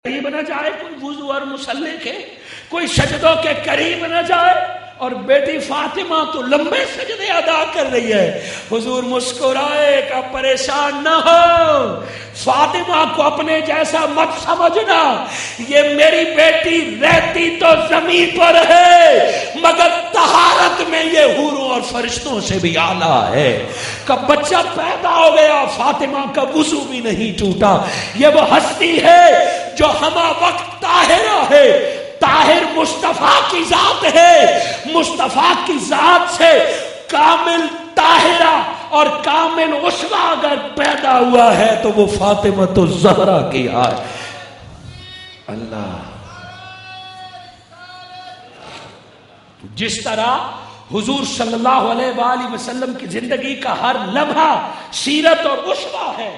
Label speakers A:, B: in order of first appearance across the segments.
A: قریب نہ جائے، کوئی وضو اور مصلی کے، کوئی سجدوں کے قریب نہ جائے، اور بیٹی فاطمہ تو لمبے سجدے ادا کر رہی ہے۔ حضور مسکرائے کہ پریشان نہ ہو، فاطمہ کو اپنے جیسا مت سمجھنا، یہ میری بیٹی رہتی تو زمین پر ہے مگر طہارت میں یہ حوروں اور فرشتوں سے بھی اعلیٰ ہے۔ کہ بچہ پیدا ہو گیا، فاطمہ کا وضو بھی نہیں ٹوٹا۔ یہ وہ ہستی ہے جو ہمہ وقت طاہرہ ہے، طاہر مصطفیٰ کی ذات ہے، مصطفیٰ کی ذات سے کامل طاہرہ اور کامل اسوہ اگر پیدا ہوا ہے تو وہ فاطمہ الزہرا کی ہے۔ اللہ، جس طرح حضور صلی اللہ علیہ وآلہ وسلم کی زندگی کا ہر لمحہ سیرت اور اسوہ ہے،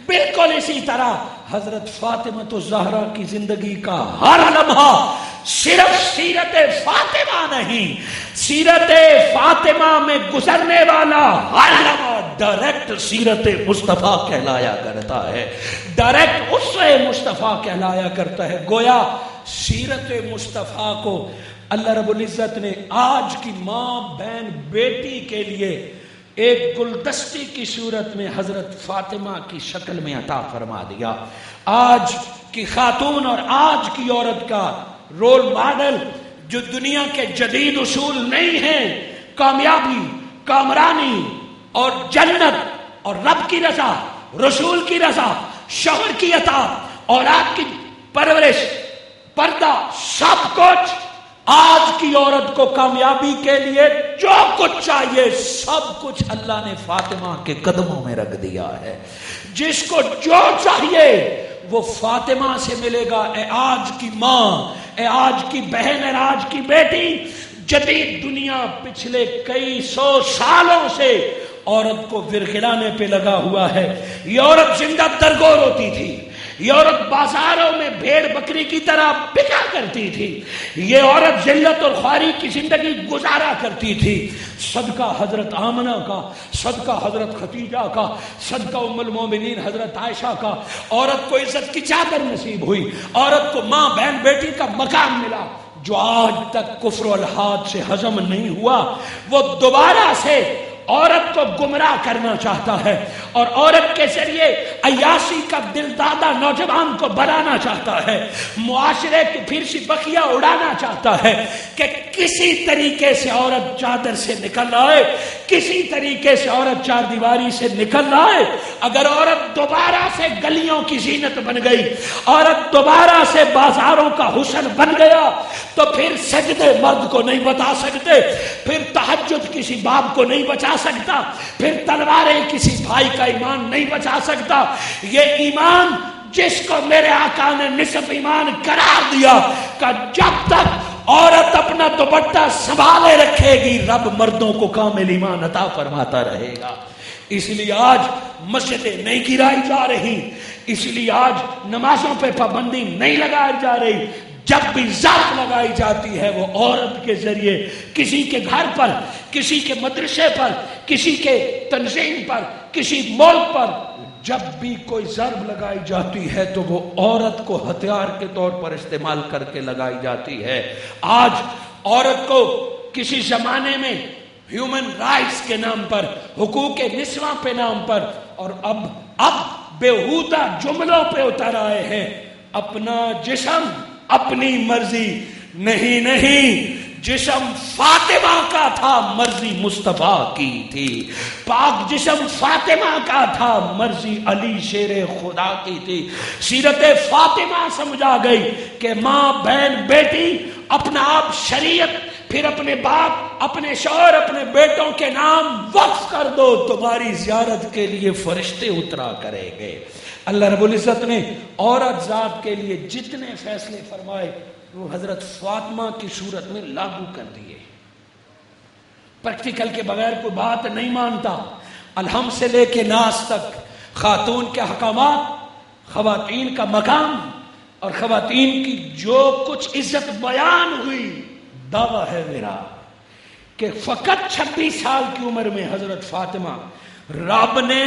A: بالکل اسی طرح حضرت فاطمہ الزہرا کی زندگی کا ہر لمحہ صرف سیرت فاطمہ نہیں، سیرت فاطمہ میں گزرنے والا ہر لمحہ ڈائریکٹ سیرت مصطفیٰ کہلایا کرتا ہے، ڈائریکٹ اسوہ مصطفیٰ کہلایا کرتا ہے۔ گویا سیرت مصطفیٰ کو اللہ رب العزت نے آج کی ماں بہن بیٹی کے لیے ایک گلدستی کی صورت میں حضرت فاطمہ کی شکل میں عطا فرما دیا۔ آج کی خاتون اور آج کی عورت کا رول ماڈل جو دنیا کے جدید اصول نہیں ہیں، کامیابی، کامرانی اور جنت اور رب کی رضا، رسول کی رضا، شوہر کی اطاعت، اولاد کی پرورش، پردہ، سب کچھ آج کی عورت کو کامیابی کے لیے جو کچھ چاہیے سب کچھ اللہ نے فاطمہ کے قدموں میں رکھ دیا ہے۔ جس کو جو چاہیے وہ فاطمہ سے ملے گا۔ اے آج کی ماں، اے آج کی بہن، اے آج کی بیٹی، جدید دنیا پچھلے کئی سو سالوں سے عورت کو ورغلانے پہ لگا ہوا ہے۔ یہ عورت زندہ درگور ہوتی تھی، یہ عورت بازاروں میں بھیڑ بکری کی طرح بکا کرتی تھی، یہ عورت ذلت اور خواری کی زندگی گزارا کرتی تھی۔ صدقہ حضرت آمنہ کا، صدقہ حضرت خدیجہ کا، صدقہ ام المومنین حضرت عائشہ کا، عورت کو عزت کی چادر نصیب ہوئی، عورت کو ماں بہن بیٹی کا مقام ملا۔ جو آج تک کفر و الحاد سے ہضم نہیں ہوا وہ دوبارہ سے عورت کو گمراہ کرنا چاہتا ہے، اور عورت کے ذریعے عیاشی کا دل دادا نوجوان کو بنانا چاہتا ہے، معاشرے کی پھر سی بخیا اڑانا چاہتا ہے کہ کسی طریقے سے عورت چادر سے نکل آئے، کسی طریقے سے عورت چار دیواری سے نکل آئے۔ اگر عورت دوبارہ سے گلیوں کی زینت بن گئی، عورت دوبارہ سے بازاروں کا حسن بن گیا، تو پھر سجدے مرد کو نہیں بتا سکتے، پھر تہجد کسی باپ کو نہیں بچا سکتا، پھر تلواریں کسی بھائی کا ایمان نہیں بچا سکتا۔ یہ ایمان جس کو میرے آقا نے نصف ایمان قرار دیا کہ جب تک عورت اپنا دوپٹہ سنبھالے رکھے گی رب مردوں کو کامل ایمان عطا فرماتا رہے گا۔ اس لیے آج مسجدیں نہیں گرائی جا رہی، اس لیے آج نمازوں پہ پابندی نہیں لگائی جا رہی۔ جب بھی ضرب لگائی جاتی ہے وہ عورت کے ذریعے کسی کے گھر پر، کسی کے مدرسے پر، کسی کے تنظیم پر، کسی ملک پر جب بھی کوئی ضرب لگائی جاتی ہے تو وہ عورت کو ہتھیار کے طور پر استعمال کر کے لگائی جاتی ہے۔ آج عورت کو کسی زمانے میں ہیومن رائٹس کے نام پر، حقوق نسواں کے نام پر، اور اب بےہودہ جملوں پہ اتر آئے ہیں۔ اپنا جسم اپنی مرضی نہیں، جسم فاطمہ کا تھا، مرضی مصطفیٰ کی تھی۔ پاک جسم فاطمہ کا تھا، مرضی علی شیر خدا کی تھی۔ سیرت فاطمہ سمجھا گئی کہ ماں بہن بیٹی اپنا آپ شریعت، پھر اپنے باپ، اپنے شوہر، اپنے بیٹوں کے نام وقف کر دو، تمہاری زیارت کے لیے فرشتے اترا کریں گے۔ اللہ رب العزت نے عورت ذات کے لیے جتنے فیصلے فرمائے وہ حضرت فاطمہ کی صورت میں لاگو کر دیے۔ پریکٹیکل کے بغیر کوئی بات نہیں مانتا۔ الحم سے لے کے ناس تک خاتون کے احکامات، خواتین کا مقام اور خواتین کی جو کچھ عزت بیان ہوئی، دعویٰ ہے میرا کہ فقط 26 سال کی عمر میں حضرت فاطمہ رب نے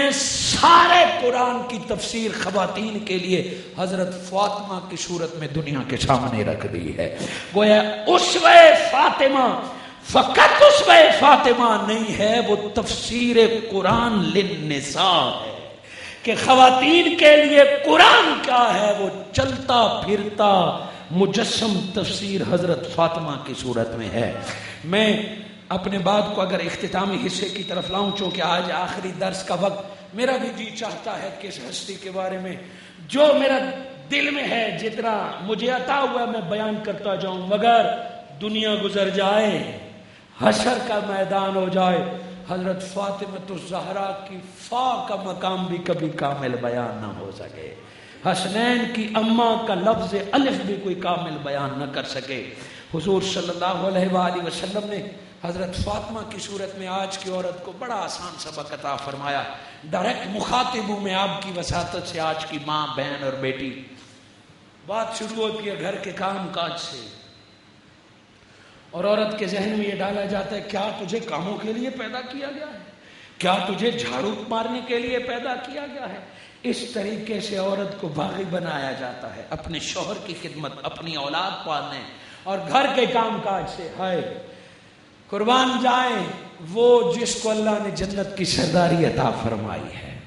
A: سارے قرآن کی تفسیر خواتین کے لیے حضرت فاطمہ کی صورت میں دنیا کے سامنے رکھ دی ہے. گویا اسوہ فاطمہ فقط اسوہ فاطمہ نہیں ہے، وہ تفسیر قرآن للنساء ہے کہ خواتین کے لیے قرآن کیا ہے. وہ چلتا پھرتا مجسم تفسیر حضرت فاطمہ کی صورت میں ہے. میں اپنے بات کو اگر اختتامی حصے کی طرف لاؤں، چونکہ آج آخری درس کا وقت، میرا بھی جی چاہتا ہے کہ اس ہستی کے بارے میں جو میرا دل میں ہے، جتنا مجھے عطا ہوا میں بیان کرتا جاؤں، مگر دنیا گزر جائے، حشر کا میدان ہو جائے، حضرت فاطمہ الزہرا کی فا کا مقام بھی کبھی کامل بیان نہ ہو سکے، حسنین کی اماں کا لفظ الف بھی کوئی کامل بیان نہ کر سکے. حضور صلی اللہ علیہ وآلہ وسلم نے حضرت فاطمہ کی صورت میں آج کی عورت کو بڑا آسان سبق عطا فرمایا. ڈائریکٹ مخاطب ہوں میں آپ کی وساطت سے، آج کی ماں، بہن اور بیٹی. بات شروع ہوتی ہے گھر کے کام کاج سے، اور عورت کے ذہن میں یہ ڈالا جاتا ہے کیا تجھے کاموں کے لیے پیدا کیا گیا ہے؟ کیا تجھے جھاڑو مارنے کے لیے پیدا کیا گیا ہے؟ اس طریقے سے عورت کو باغی بنایا جاتا ہے اپنے شوہر کی خدمت، اپنی اولاد پالنے اور گھر کے کام کاج سے. ہائے قربان جائیں وہ جس کو اللہ نے جنت کی سرداری عطا فرمائی ہے.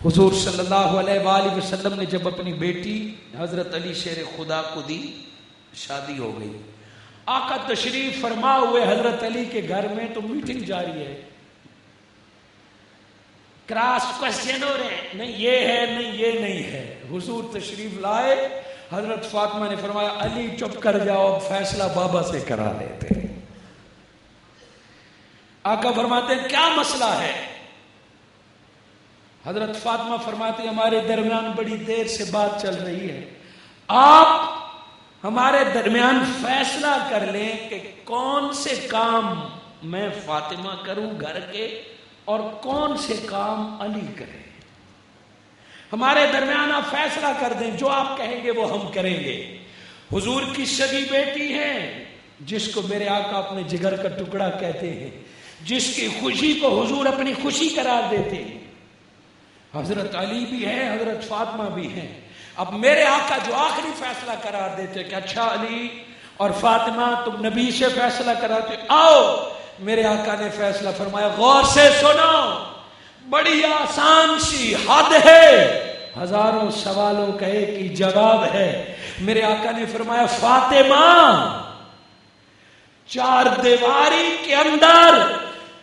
A: حضور صلی اللہ علیہ وآلہ وسلم نے جب اپنی بیٹی حضرت علی شیر خدا کو دی، شادی ہو گئی، آقا تشریف فرما ہوئے حضرت علی کے گھر میں، تو میٹنگ جاری ہے، کراس کوسچن ہو رہے ہیں، نہیں یہ ہے، نہیں یہ نہیں ہے. حضور تشریف لائے، حضرت فاطمہ نے فرمایا علی چپ کر جاؤ، فیصلہ بابا سے کرا لیتے. آقا فرماتے ہیں کیا مسئلہ ہے؟ حضرت فاطمہ فرماتے ہیں ہمارے درمیان بڑی دیر سے بات چل رہی ہے، آپ ہمارے درمیان فیصلہ کر لیں کہ کون سے کام میں فاطمہ کروں گھر کے اور کون سے کام علی کرے. ہمارے درمیان آپ فیصلہ کر دیں، جو آپ کہیں گے وہ ہم کریں گے. حضور کی سگی بیٹی ہے جس کو میرے آقا اپنے جگر کا ٹکڑا کہتے ہیں، جس کی خوشی کو حضور اپنی خوشی قرار دیتے ہیں. حضرت علی بھی ہے، حضرت فاطمہ بھی ہیں. اب میرے آقا جو آخری فیصلہ قرار دیتے کہ اچھا علی اور فاطمہ تم نبی سے فیصلہ کراتے، آؤ. میرے آقا نے فیصلہ فرمایا، غور سے سنو، بڑی آسان سی حد ہے، ہزاروں سوالوں کا ایک ہی جواب ہے. میرے آقا نے فرمایا فاطمہ، چار دیواری کے اندر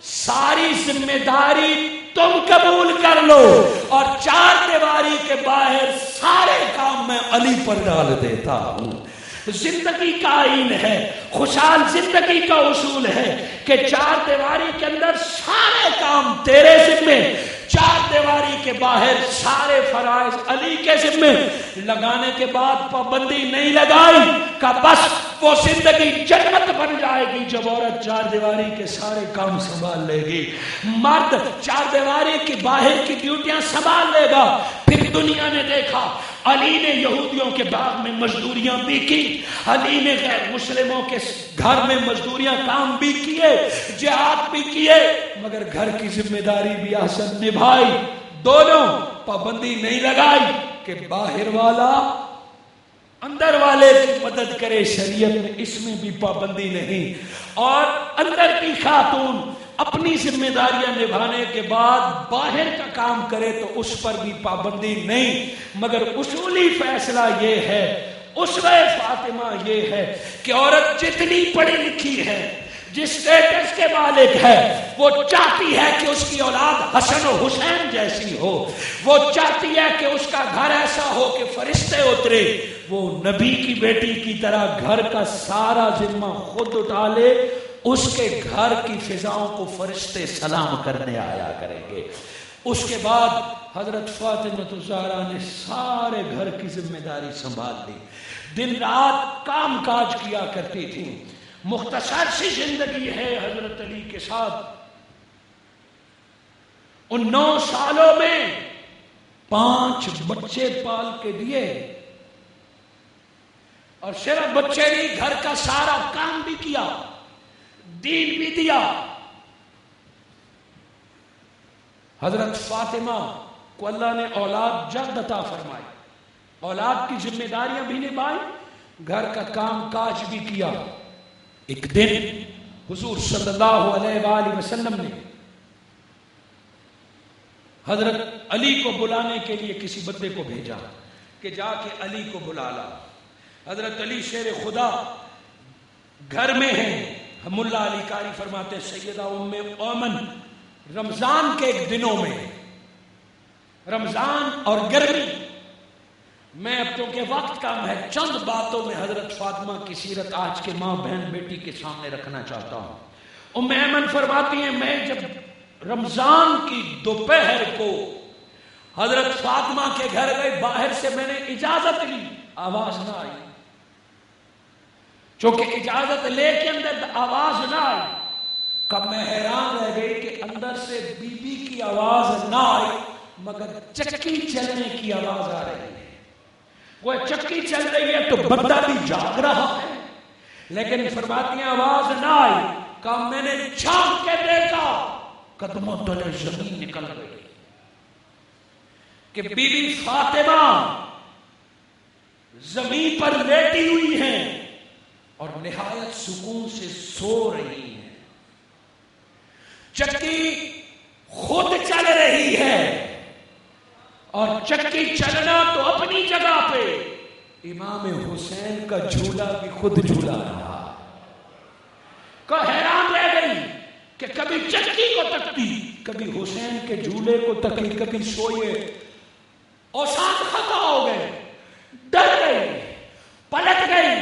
A: ساری ذمہ داری تم قبول کر لو، اور چار دیواری کے باہر سارے کام میں علی پر ڈال دیتا ہوں. زندگی کا آئین ہے، خوشحال زندگی کا اصول ہے کہ چار دیواری کے اندر سارے کام تیرے ذمے، چار دیواری کے باہر سارے فرائض علی کے ذمے. لگانے کے بعد پابندی نہیں لگائی کہ بس وہ زندگی جنت بن جائے گی جب عورت چار دیواری کے سارے کام سنبھال لے گی، مرد چار دیواری کی باہر کی ڈیوٹیاں سنبھال لے گا. پھر دنیا نے دیکھا علی نے یہودیوں کے باغ میں مزدوریاں بھی کی، علی نے غیر مسلموں کے گھر میں مزدوریاں کام بھی کیے، جہاد بھی کیے، مگر گھر کی ذمہ داری بھی احسن نبھائی. دونوں پابندی نہیں لگائی کہ باہر والا اندر والے کی مدد کرے، شریعت میں اس میں بھی پابندی نہیں. اور اندر کی خاتون اپنی ذمہ داریاں نبھانے کے بعد باہر کا کام کرے تو اس پر بھی پابندی نہیں. مگر اصولی فیصلہ یہ ہے، اسوہ فاطمہ یہ ہے کہ عورت جتنی پڑھی لکھی ہے، جس اسٹیٹس کے مالک ہے، وہ چاہتی ہے کہ اس کی اولاد حسن و حسین جیسی ہو، وہ چاہتی ہے کہ اس کا گھر ایسا ہو کہ فرشتے اترے، وہ نبی کی بیٹی کی طرح گھر کا سارا ذمہ خود اٹھا لے، اس کے گھر کی فضاؤں کو فرشتے سلام کرنے آیا کریں گے. اس کے بعد حضرت فاطمہ الزہرا نے سارے گھر کی ذمہ داری سنبھال لی، دن رات کام کاج کیا کرتی تھی. مختصر سی زندگی ہے حضرت علی کے ساتھ. ان 9 سالوں میں 5 بچے پال کے دیے، اور صرف بچے نہیں، گھر کا سارا کام بھی کیا، دین بھی دیا. حضرت فاطمہ کو اللہ نے اولاد جلد عطا فرمائی، اولاد کی ذمہ داریاں بھی نبھائی، گھر کا کام کاج بھی کیا۔ ایک دن حضور صلی اللہ علیہ وآلہ وسلم نے حضرت علی کو بلانے کے لیے کسی بندے کو بھیجا کہ جا کے علی کو بلا لا۔ حضرت علی شیر خدا گھر میں ہیں۔ ہم اللہ علی قاری فرماتے سیدہ ام ایمن رمضان کے ایک دنوں میں، رمضان اور گرمی میں، اب تو کہ وقت کم ہے، چند باتوں میں حضرت فاطمہ کی سیرت آج کے ماں بہن بیٹی کے سامنے رکھنا چاہتا ہوں۔ ام ایمن فرماتی ہیں میں جب رمضان کی دوپہر کو حضرت فاطمہ کے گھر گئے، باہر سے میں نے اجازت لی، آواز نہ آئی، چونکہ اجازت لے کے اندر آواز نہ آئی، کب میں حیران رہ گئی کہ اندر سے بی بی کی آواز نہ آئی مگر چکی چلنے کی آواز آ رہی ہے۔ وہ چکی چل رہی ہے تو بندہ بھی جاگ رہا ہے، لیکن فرماتی ہیں آواز نہ آئی، کہا میں نے جھانک کے دیکھا قدموں تلے زمین نکل گئی کہ بی بی فاطمہ زمین پر لیٹی ہوئی ہیں اور نہایت سکون سے سو رہی ہیں، چکی خود چل رہی ہے، اور چکی چلنا تو اپنی جگہ پہ، امام حسین کا جھولا بھی خود جھولا رہا۔ کو حیران رہ گئی کہ کبھی چکی کو تکتی، کبھی حسین کے جھولے کو تکی، کبھی سوئے، اوسان خطا ہو گئے، ڈر گئی، پلٹ گئی،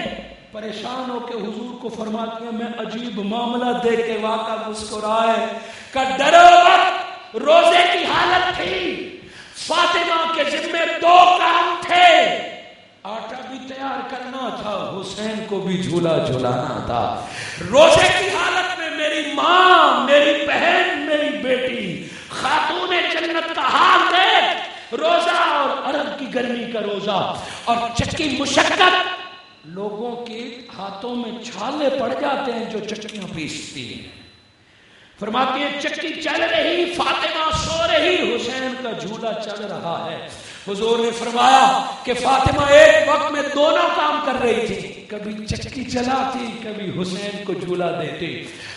A: پریشان ہو کے حضور کو فرماتی ہیں میں عجیب معاملہ دیکھ کے واقعہ مسکرائے کہ ڈرو مت، روزے کی حالت تھی، فاطمہ کے ذمے 2 کام تھے، آٹا بھی تیار کرنا تھا، حسین کو بھی جھولا جھولانا تھا۔ روزے کی حالت میں میری ماں، میری بہن، میری بیٹی، خاتون جنت کا حال دیکھ، روزہ اور عرب کی گرمی کا روزہ، اور چکی مشقت، لوگوں کے ہاتھوں میں چھالے پڑ جاتے ہیں جو چکیاں پیستی ہیں۔ فرماتی ہیں چکی چل رہی، فاطمہ سو رہی، حسین کا جھولا چل رہا ہے۔ حضور نے فرمایا کہ فاطمہ ایک وقت میں دونوں کام کر رہی تھی، کبھی چکی چلاتی، کبھی حسین کو جھولا دیتی۔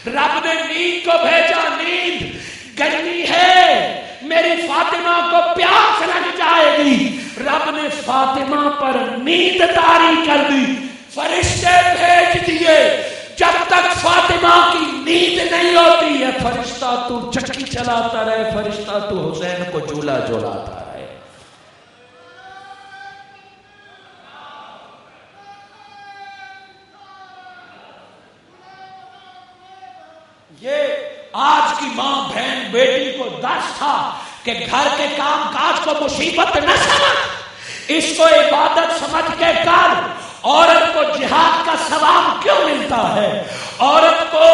A: رب نے نیند کو بھیجا، نیند گرمی ہے، میری فاطمہ کو پیاس لگ جائے گی، رب نے فاطمہ پر نیند طاری کر دی، فرشتے بھیج دیے، جب تک فاطمہ کی نیند نہیں ہوتی ہے فرشتہ تو چکی چلاتا رہے، فرشتہ تو حسین کو جھولا جھولاتا رہے۔ یہ آج کی ماں بہن بیٹی کو درس تھا کہ گھر کے کام کاج کو مصیبت نہ سمجھ، اس کو عبادت سمجھ کے کر۔ عورت کو جہاد کا ثواب کیوں ملتا ہے؟ عورت کو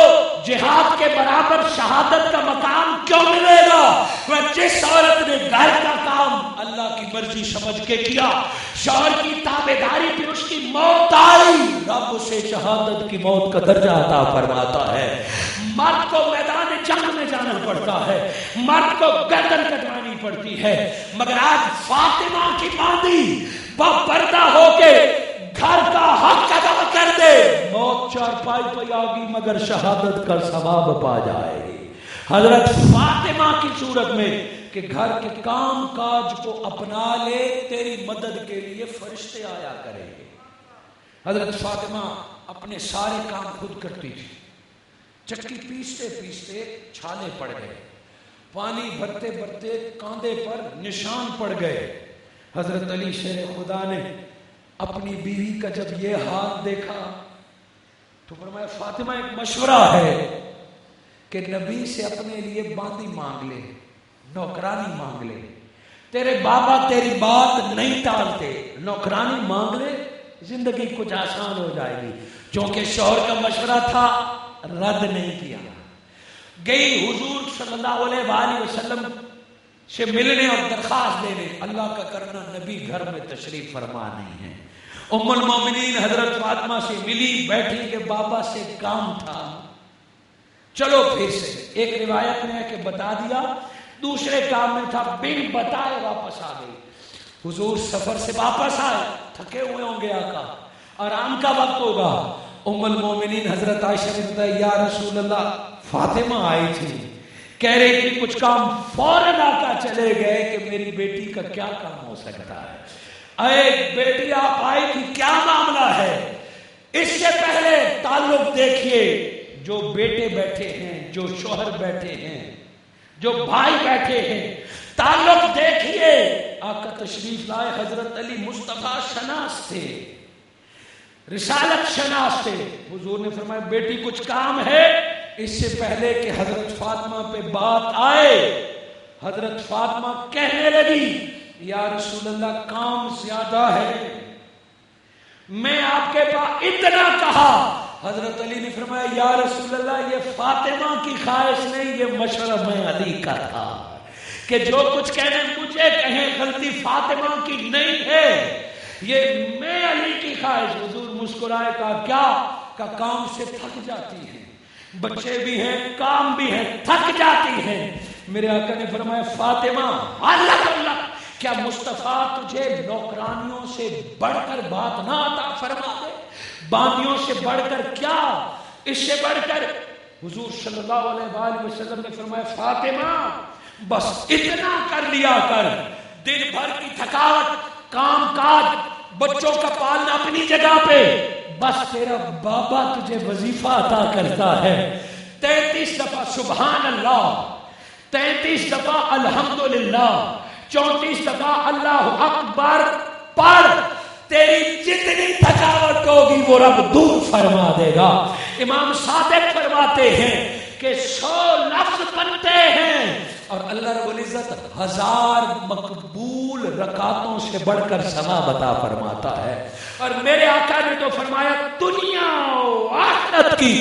A: جہاد کے برابر شہادت کا مقام کیوں ملے گا؟ وہ جس عورت نے گھر کا کام اللہ کی مرضی سمجھ کے کیا، شوہر کی تابعداری پہ اس کی موت آئی، رب اسے شہادت کی موت کا درجہ عطا فرماتا ہے۔ مرد کو میدان جنگ میں جانا پڑتا ہے، مرد کو گردن کٹوانی پڑتی ہے، مگر آج فاطمہ کی باندھی پردہ ہو کے گھر کا حق ادا کر دے، موت چارپائی پہ آگی مگر شہادت کا ثواب پا جائے گی۔ حضرت فاطمہ کی صورت میں کہ گھر کے کام کاج کو اپنا لے، تیری مدد کے لیے فرشتے آیا کریں گے۔ حضرت فاطمہ اپنے سارے کام خود کرتی تھی، چکی پیستے پیستے چھالے پڑ گئے، پانی بھرتے بھرتے کاندھے پر نشان پڑ گئے۔ حضرت علی شیر خدا نے اپنی بیوی کا جب یہ حال دیکھا تو فرمایا فاطمہ ایک مشورہ ہے کہ نبی سے اپنے لیے باندی مانگ لے، نوکرانی مانگ لے، تیرے بابا تیری بات نہیں ٹالتے، نوکرانی مانگ لے، زندگی کچھ آسان ہو جائے گی۔ چونکہ شوہر کا مشورہ تھا، رد نہیں کیا، گئی حضور صلی اللہ علیہ وآلہ وسلم سے ملنے اور درخواست دینے۔ اللہ کا کرنا نبی گھر میں تشریف فرما نہیں ہے۔ ام المومنین حضرت فاطمہ سے ملی، بیٹھی کہ بابا سے کام تھا، چلو پھر سے۔ ایک روایت میں ہے کہ بتا دیا دوسرے کام میں تھا، بن بتائے واپس آ گئی. حضور سفر سے واپس آئے، تھکے ہوئے ہوں گے آقا، آرام کا وقت ہوگا. ام المومنین حضرت عائشہ نے بتایا یا رسول اللہ فاطمہ آئی تھی، کہہ رہی تھی کچھ کام، فوراً آقا چلے گئے کہ میری بیٹی کا کیا کام ہو سکتا ہے. اے بیٹی آپ آئی تھی، کیا معاملہ ہے؟ اس سے پہلے تعلق دیکھیے، جو بیٹے بیٹھے ہیں، جو شوہر بیٹھے ہیں، جو بھائی بیٹھے ہیں، تعلق دیکھیے. آقا تشریف لائے، حضرت علی مصطفیٰ شناس تھے، رسالت شناس تھے. حضور نے فرمایا بیٹی کچھ کام ہے. اس سے پہلے کہ حضرت فاطمہ پہ بات آئے، حضرت فاطمہ کہنے لگی یا رسول اللہ کام زیادہ ہے، میں آپ کے پاس اتنا کہا. حضرت علی نے فرمایا یا رسول اللہ یہ فاطمہ کی خواہش نہیں، یہ مشورہ میں علی کا تھا کہ جو کچھ کہنے مجھے کہیں، غلطی فاطمہ کی نہیں ہے، یہ میں علی کی خواہش. حضور مسکرائے، کہا کیا؟ کہ کام سے تھک جاتی ہے، بچے بھی ہیں، کام بھی ہے، تھک جاتی ہیں. میرے آقا نے فرمایا فاطمہ اللہ، کیا مصطفیٰ تجھے نوکرانیوں سے بڑھ کر بات نہ عطا فرما دے؟ باندیوں سے بڑھ کر کیا، اس سے بڑھ کر؟ حضور صلی اللہ علیہ وآلہ وسلم نے فرمایا فاطمہ بس اتنا کر لیا کر، دن بھر کی تھکاوٹ، کام کاج، بچوں کا پالنا اپنی جگہ پہ، بس تیرا بابا تجھے وظیفہ عطا کرتا ہے. 33 دفعہ سبحان اللہ، 33 دفعہ الحمدللہ، 34 دفعہ اللہ اکبر پڑھ، تیری جتنی تھکاوٹ ہوگی وہ رب دور فرما دے گا. امام صادق فرماتے ہیں کہ 100 لفظ بنتے ہیں اور اللہ رب العزت 1000 مقبول رکعتوں سے بڑھ کر ثواب عطا فرماتا ہے. اور میرے آقا نے تو فرمایا دنیا و آخرت کی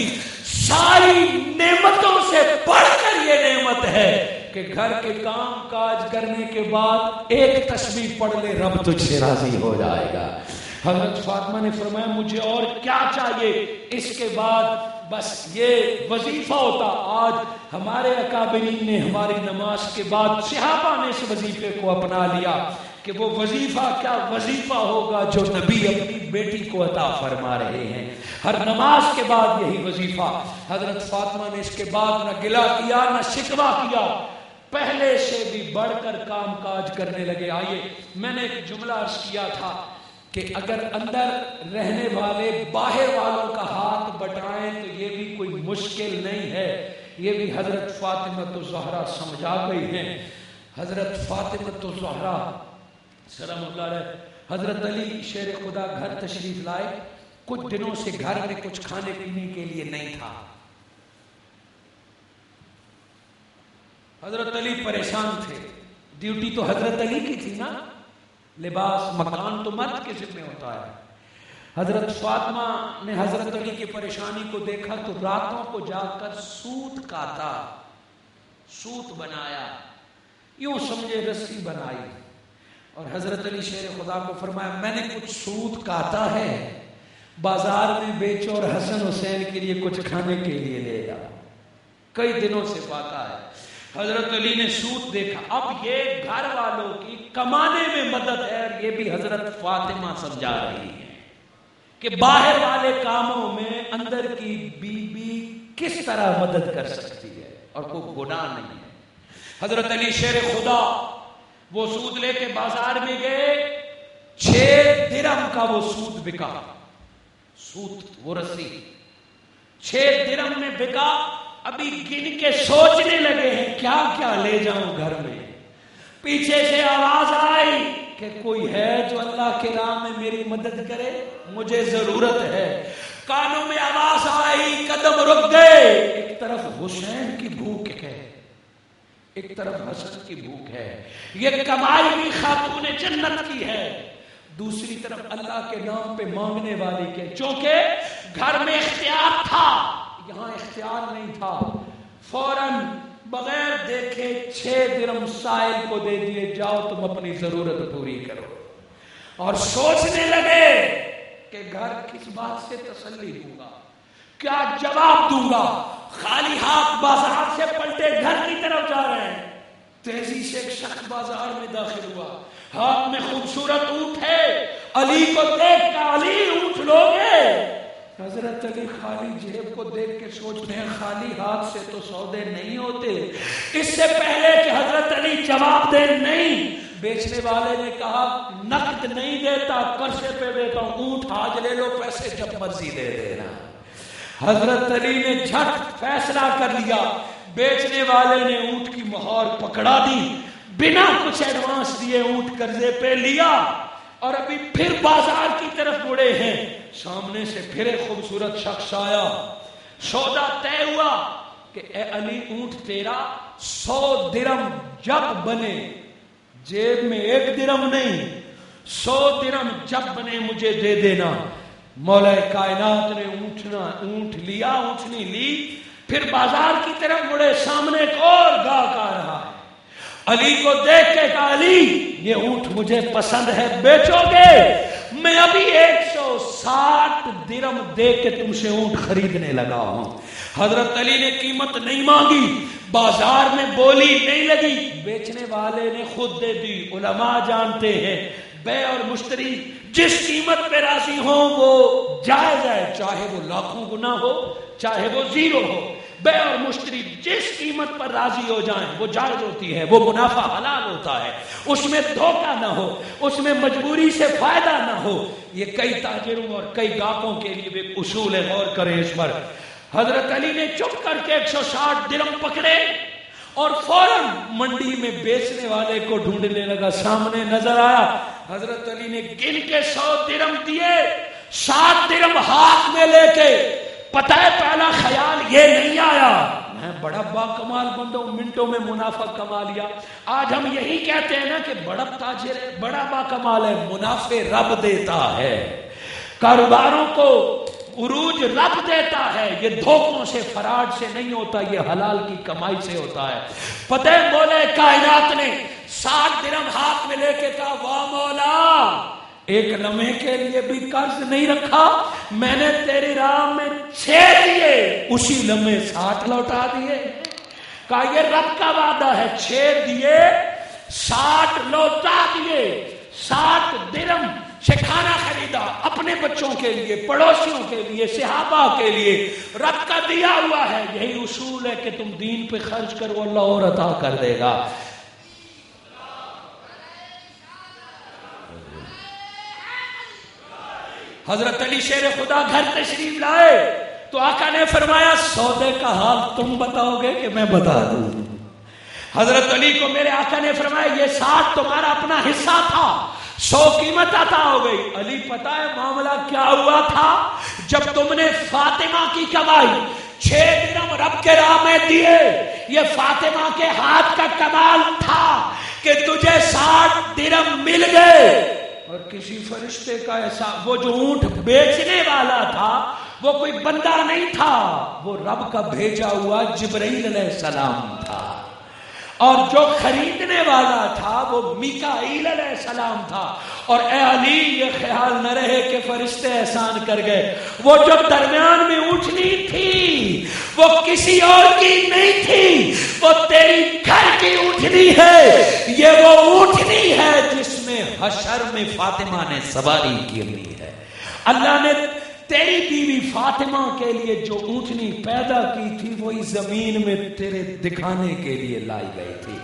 A: ساری نعمتوں سے بڑھ کر یہ نعمت ہے کہ گھر کے کام کاج کرنے کے بعد ایک تسبیح پڑھ لے، رب تجھ سے راضی ہو جائے گا. حضرت فاطمہ نے فرمایا مجھے اور کیا چاہیے؟ اس کے بعد بس یہ وظیفہ ہوتا. آج ہمارے اکابرین نے ہماری نماز کے بعد صحابہ نے اس وظیفے کو اپنا لیا کہ وہ وظیفہ کیا وظیفہ ہوگا جو نبی اپنی بیٹی کو عطا فرما رہے ہیں، ہر نماز کے بعد یہی وظیفہ. حضرت فاطمہ نے اس کے بعد نہ گلہ کیا نہ شکوہ کیا، پہلے سے بھی بڑھ کر کام کاج کرنے لگے. آئیے میں نے ایک جملہ عرض کیا تھا کہ اگر اندر رہنے والے باہر والوں کا ہاتھ بٹائیں تو یہ بھی کوئی مشکل نہیں ہے. یہ بھی حضرت فاطمہ الزہرا سمجھا گئی ہیں. حضرت فاطمہ الزہرا سلام اللہ علیہ، حضرت علی شیر خدا گھر تشریف لائے، کچھ دنوں سے گھر میں کچھ کھانے پینے کے لیے نہیں تھا. حضرت علی پریشان تھے، ڈیوٹی تو حضرت علی کی تھی نا، لباس مکان تو مرد کے ذمہ ہوتا ہے. حضرت فاطمہ نے حضرت علی کی پریشانی کو دیکھا تو راتوں کو جا کر سوت کاتا، سوت بنایا، یوں سمجھے رسی بنائی، اور حضرت علی شیر خدا کو فرمایا میں نے کچھ سوت کاتا ہے، بازار میں بیچو اور حسن حسین کے لیے کچھ کھانے کے لیے لے جا. کئی دنوں سے پاتا ہے. حضرت علی نے سوت دیکھا، اب یہ گھر والوں کی کمانے میں مدد ہے، اور یہ بھی حضرت فاطمہ سمجھا رہی ہے کہ باہر والے کاموں میں اندر کی بیوی کس طرح مدد کر سکتی ہے اور کوئی گناہ نہیں ہے. حضرت علی شیر خدا وہ سود لے کے بازار میں گئے، 6 درہم کا وہ سود بکا، سود وہ رسی 6 درہم میں بکا. ابھی گن کے سوچنے لگے ہیں کیا کیا لے جاؤں گھر میں. پیچھے سے آواز آئی کہ کوئی ہے جو اللہ کے راہ میں میری مدد کرے، مجھے ضرورت ہے. کانوں میں آواز آئی، قدم رک گئے. ایک طرف حسین کی بھوک ہے، ایک طرف حسن کی بھوک ہے. یہ کمائی بھی خاتون جنت کی ہے، دوسری طرف اللہ کے نام پہ مانگنے والی کے. چونکہ گھر میں اختیار تھا، یہاں اختیار نہیں تھا. فوراً بغیر دیکھے 6 درہم سائل کو دے دیے، جاؤ تم اپنی ضرورت پوری کرو. اور سوچنے لگے کہ گھر کس بات سے تسلی دوں گا، کیا جواب دوں گا. خالی ہاتھ بازار سے پلٹے گھر کی طرف جا رہے ہیں. تیزی سے ایک شخص بازار میں داخل ہوا، ہاتھ میں خوبصورت اونٹ ہے، علی کو دیکھ کر علی اونٹ لوگے؟ حضرت علی خالی جیب کو دیکھ کے سوچتے ہیں خالی ہاتھ سے تو سودے نہیں ہوتے۔ اس سے پہلے کہ حضرت علی جواب دے نہیں، بیچنے والے نے کہا نقد نہیں دیتا، قرضے پہ دیتا ہوں، اونٹ آج لے لو، پیسے جب مرضی دے دینا۔ حضرت علی نے جھٹ فیصلہ کر لیا، بیچنے والے نے اونٹ کی مہار پکڑا دی، بنا کچھ ایڈوانس دیے اونٹ قرضے پہ لیا، اور ابھی پھر بازار کی طرف مڑے ہیں، سامنے سے پھر ایک خوبصورت شخص آیا، سودا طے ہوا کہ اے علی اونٹ تیرا 100 درم جب بنے، جیب میں 1 درم نہیں، 100 درم جب بنے مجھے دے دینا۔ مولا کائنات نے اونٹ لیا، اونٹنی لی، پھر بازار کی طرف مڑے، سامنے ایک اور گاہک آ رہا ہے، علی کو دیکھ کے کہا علی یہ اونٹ مجھے پسند ہے، بیچو گے؟ میں ابھی 160 درم دے کے تم سے اونٹ خریدنے لگا ہوں۔ حضرت علی نے قیمت نہیں مانگی، بازار میں بولی نہیں لگی، بیچنے والے نے خود دے دی۔ علماء جانتے ہیں بے اور مشتری جس قیمت پہ راضی ہوں وہ جائز ہے، چاہے وہ لاکھوں گنا ہو چاہے وہ زیرو ہو۔ بے اور مشتری جس قیمت پر راضی ہو جائیں وہ جائز ہوتی ہے، وہ منافع حلال ہوتا ہے، اس میں دھوکہ نہ ہو، اس میں مجبوری سے فائدہ نہ ہو۔ یہ کئی تاجروں اور کئی گاہکوں کے لیے بھی اصول ہے، غور کریں اس پر۔ حضرت علی نے چپ کر کے 160 درم پکڑے اور فوراً منڈی میں بیچنے والے کو ڈھونڈنے لگا، سامنے نظر آیا، حضرت علی نے گن کے 100 درم دیے، 60 درم ہاتھ میں لے کے، پتہ ہے پہلا خیال یہ نہیں آیا میں بڑا با کمال بندہ ہوں، منٹوں میں منافع کما لیا۔ آج ہم یہی کہتے ہیں نا کہ بڑا تاجر ہے، بڑا با کمال ہے، منافع رب دیتا ہے، کاروباروں کو عروج رب دیتا ہے، یہ دھوکوں سے فراڈ سے نہیں ہوتا، یہ حلال کی کمائی سے ہوتا ہے۔ پتہ ہے مولا کائنات نے 60 درم ہاتھ میں لے کے کہا واہ مولا، ایک لمحے کے لیے بھی قرض نہیں رکھا، میں نے تیری راہ میں 6 دیے، اسی لمحے 60 لوٹا دیے۔ کہا یہ رب کا وعدہ ہے، 6 دیے 60 لوٹا دیے۔ 60 درم سے کھانا خریدا اپنے بچوں کے لیے، پڑوسیوں کے لیے، صحابہ کے لیے، رب کا دیا ہوا ہے۔ یہی اصول ہے کہ تم دین پہ خرچ کرو، اللہ اور عطا کر دے گا۔ حضرت علی شیر خدا گھر تشریف لائے تو آقا نے فرمایا سودے کا حال تم بتاؤ گے کہ میں بتا دوں؟ حضرت علی کو میرے آقا نے فرمایا یہ 60 تمہارا اپنا حصہ تھا، 100 قیمت عطا ہو گئی۔ علی پتہ ہے معاملہ کیا ہوا تھا؟ جب تم نے فاطمہ کی کمائی 6 درم رب کے راہ میں دیے، یہ فاطمہ کے ہاتھ کا کمال تھا کہ تجھے 60 درم مل گئے، اور کسی فرشتے کا ایسا، وہ جو اونٹ بیچنے والا تھا وہ کوئی بندہ نہیں تھا، وہ رب کا بھیجا ہوا جبرائیل علیہ السلام تھا، اور جو خریدنے والا تھا وہ میکائیل علیہ السلام تھا۔ اور اے علی یہ خیال نہ رہے کہ فرشتے احسان کر گئے، وہ جو درمیان میں اونٹنی تھی وہ کسی اور کی نہیں تھی، وہ تیری گھر کی اونٹنی ہے، یہ وہ اونٹنی ہے جس میں حشر میں فاطمہ نے سواری کی ہوئی ہے۔ اللہ نے تیری بیوی فاطمہ کے لیے جو اونٹنی پیدا کی تھی وہی زمین میں تیرے دکھانے کے لیے لائی گئی تھی۔